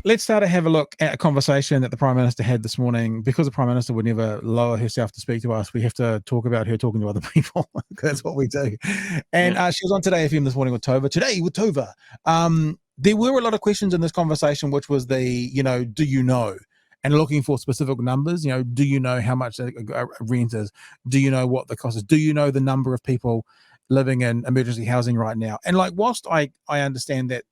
Let's start to have a look at a conversation that the Prime Minister had this morning. Because the Prime Minister would never lower herself to speak to us, we have to talk about her talking to other people. That's what we do. And she was on Today FM this morning with Tova. Today with Tova. There were a lot of questions in this conversation, which was the, do you know? And looking for specific numbers. Do you know how much a rent is? Do you know what the cost is? Do you know the number of people living in emergency housing right now? And whilst I understand that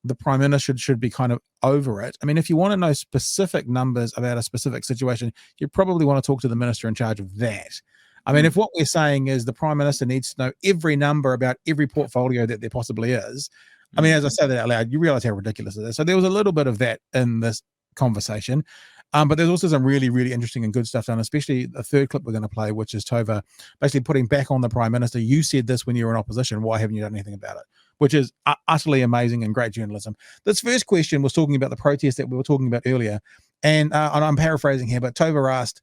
the Prime Minister should be kind of over it, I mean, if you want to know specific numbers about a specific situation, you probably want to talk to the minister in charge of that. I mean, if what we're saying is the Prime Minister needs to know every number about every portfolio that there possibly is, I mean, as I say that out loud, you realize how ridiculous it is. So there was a little bit of that in this conversation. But there's also some really, really interesting and good stuff done, especially the third clip we're going to play, which is Tova basically putting back on the Prime Minister. You said this when you were in opposition. Why haven't you done anything about it? Which is utterly amazing and great journalism. This first question was talking about the protest that we were talking about earlier. And I'm paraphrasing here, but Tova asked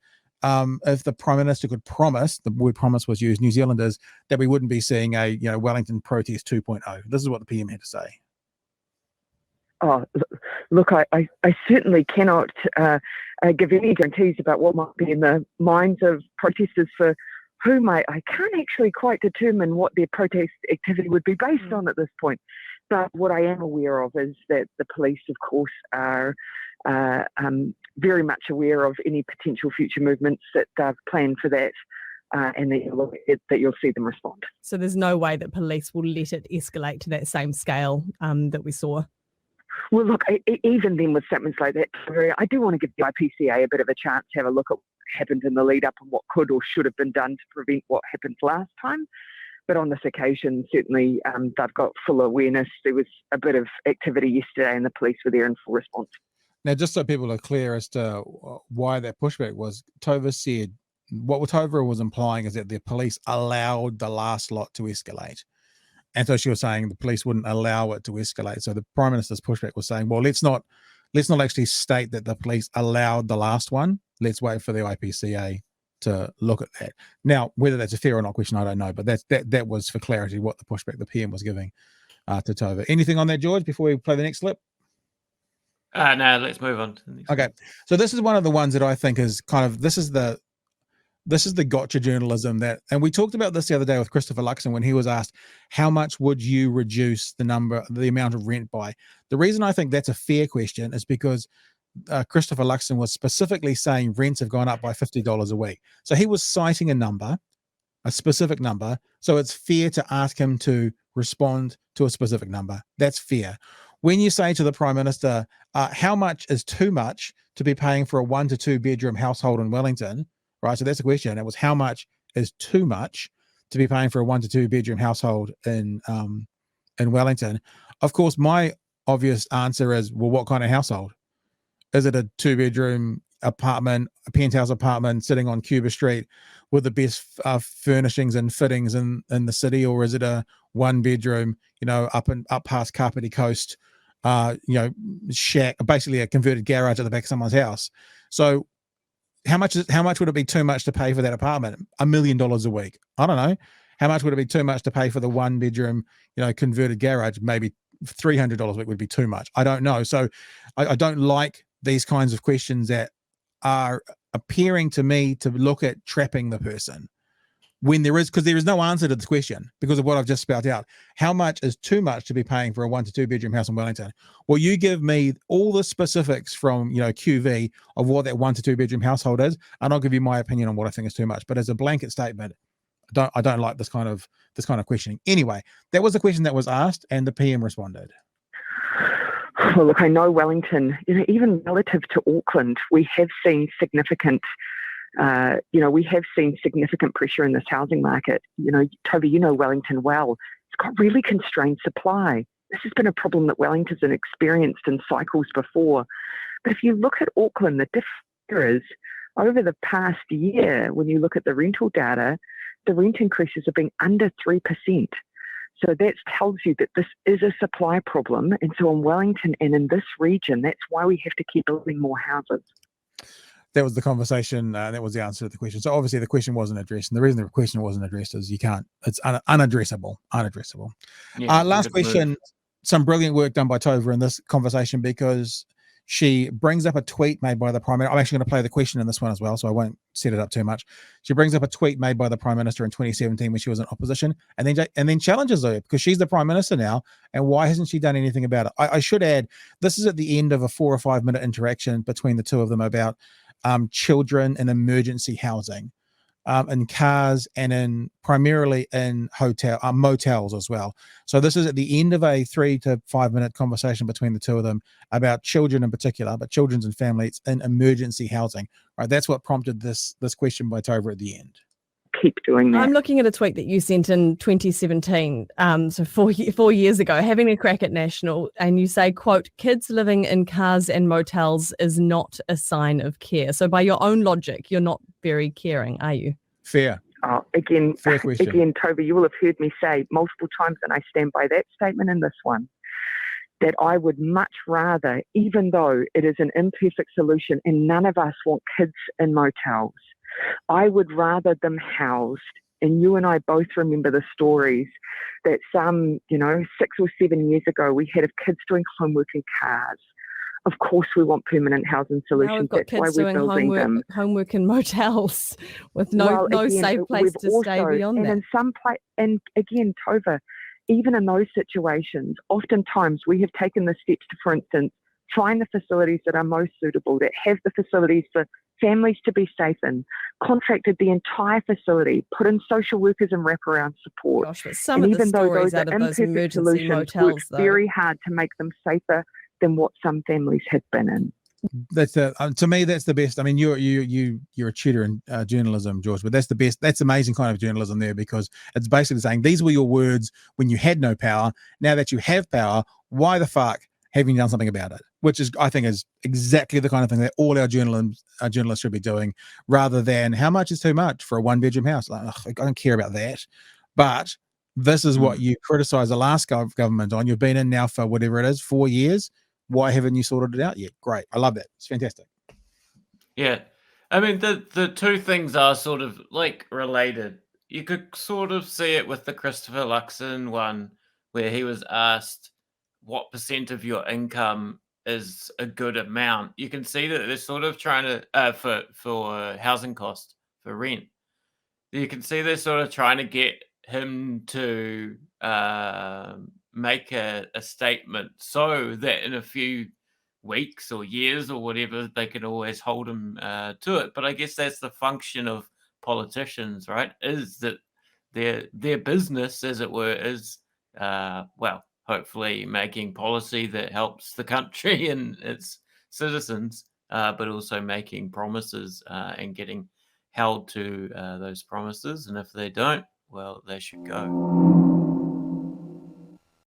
if the Prime Minister could promise, the word promise was used, New Zealanders, that we wouldn't be seeing a Wellington protest 2.0. This is what the PM had to say. Oh, look, I certainly cannot give any guarantees about what might be in the minds of protesters for whom I can't actually quite determine what their protest activity would be based on at this point. But what I am aware of is that the police, of course, are very much aware of any potential future movements that they've planned for that. And that you'll see them respond. So there's no way that police will let it escalate to that same scale that we saw? Well, look, even then with statements like that, I do want to give the IPCA a bit of a chance to have a look at what happened in the lead up and what could or should have been done to prevent what happened last time. But on this occasion, certainly they've got full awareness. There was a bit of activity yesterday and the police were there in full response. Now, just so people are clear as to why that pushback was, Tova said, what Tova was implying is that the police allowed the last lot to escalate. And so she was saying the police wouldn't allow it to escalate. So the Prime Minister's pushback was saying, well, let's not actually state that the police allowed the last one. Let's wait for the IPCA to look at that. Now, whether that's a fair or not question, I don't know. But that was for clarity what the pushback the PM was giving to Tova. Anything on that, George, before we play the next clip? No, let's move on to the next one. So this is one of the ones that I think is kind of, this is the gotcha journalism and we talked about this the other day with Christopher Luxon when he was asked, how much would you reduce the amount of rent by? The reason I think that's a fair question is because Christopher Luxon was specifically saying rents have gone up by $50 a week. So he was citing a specific number. So it's fair to ask him to respond to a specific number. That's fair. When you say to the Prime Minister, how much is too much to be paying for a 1 to 2 bedroom household in Wellington? Right, so that's the question. It was how much is too much to be paying for a 1 to 2 bedroom household in Wellington? Of course, my obvious answer is, well, what kind of household? Is it a 2 bedroom apartment, a penthouse apartment sitting on Cuba Street with the best furnishings and fittings in the city, or is it a 1 bedroom, up past Kapiti Coast, shack, basically a converted garage at the back of someone's house? So how much would it be too much to pay for that apartment? $1 million a week. I don't know. How much would it be too much to pay for the 1 bedroom, converted garage? Maybe $300 a week would be too much. I don't know. So I don't like these kinds of questions that are appearing to me to look at trapping the person when because there is no answer to this question because of what I've just spelled out. How much is too much to be paying for a 1 to 2 bedroom house in Wellington? Well, you give me all the specifics from, QV of what that 1 to 2 bedroom household is, and I'll give you my opinion on what I think is too much. But as a blanket statement, I don't like this kind of questioning. Anyway, that was the question that was asked, and the PM responded. Well, look, I know Wellington, even relative to Auckland, we have seen significant pressure in this housing market. Tova, Wellington well. It's got really constrained supply. This has been a problem that Wellington's experienced in cycles before. But if you look at Auckland, the difference is over the past year, when you look at the rental data, the rent increases have been under 3%. So that tells you that this is a supply problem. And so in Wellington and in this region, that's why we have to keep building more houses. That was the conversation. That was the answer to the question. So obviously the question wasn't addressed. And the reason the question wasn't addressed is it's unaddressable. Yeah, last question, some brilliant work done by Tova in this conversation because she brings up a tweet made by the Prime Minister. I'm actually going to play the question in this one as well, so I won't set it up too much. She brings up a tweet made by the Prime Minister in 2017 when she was in opposition, and then challenges her because she's the Prime Minister now, and why hasn't she done anything about it? I should add, this is at the end of a 4 or 5 minute interaction between the two of them about children in emergency housing. In cars and primarily in motels as well. So this is at the end of a 3 to 5 minute conversation between the two of them about children in particular, but children's and families in emergency housing. Right, that's what prompted this question by Tova at the end. Keep doing that. I'm looking at a tweet that you sent in 2017, so 4 years ago, having a crack at National, and you say, quote, "Kids living in cars and motels is not a sign of care." So by your own logic, you're not very caring, are you? Fair. Oh, again, Fair question. Again, Tova, you will have heard me say multiple times, and I stand by that statement in this one, that I would much rather, even though it is an imperfect solution and none of us want kids in motels, I would rather them housed, and you and I both remember the stories that some, 6 or 7 years ago, we had of kids doing homework in cars. Of course, we want permanent housing solutions. Now we've got That's why kids we're doing building homework in motels with no again, safe place to stay beyond that. And in some and again, Tova, even in those situations, oftentimes we have taken the steps to, for instance, find the facilities that are most suitable, that have the facilities for families to be safe in, contracted the entire facility, put in social workers and wraparound support. Gosh, but some and of the even though stories those out are of those imperfect emergency solutions, motels, work though, very hard to make them safer than what some families have been in. That's to me, that's the best. I mean, you're a tutor in journalism, George, but that's the best. That's amazing kind of journalism there, because it's basically saying these were your words when you had no power. Now that you have power, why the fuck haven't you done something about it? Which is, I think, is exactly the kind of thing that all our journalists should be doing, rather than how much is too much for a 1-bedroom house. Like, I don't care about that. But this is what you criticize the last government on. You've been in now for whatever it is, 4 years. Why haven't you sorted it out yet? Great. I love that. It's fantastic. Yeah. I mean, the two things are sort of like related. You could sort of see it with the Christopher Luxon one, where he was asked what % of your income is a good amount. You can see that they're sort of trying to, for housing cost, for rent. You can see they're sort of trying to get him to make a statement so that in a few weeks or years or whatever, they can always hold him to it. But I guess that's the function of politicians, right? Is that their business, as it were, is, hopefully making policy that helps the country and its citizens, but also making promises and getting held to those promises. And if they don't, well, they should go.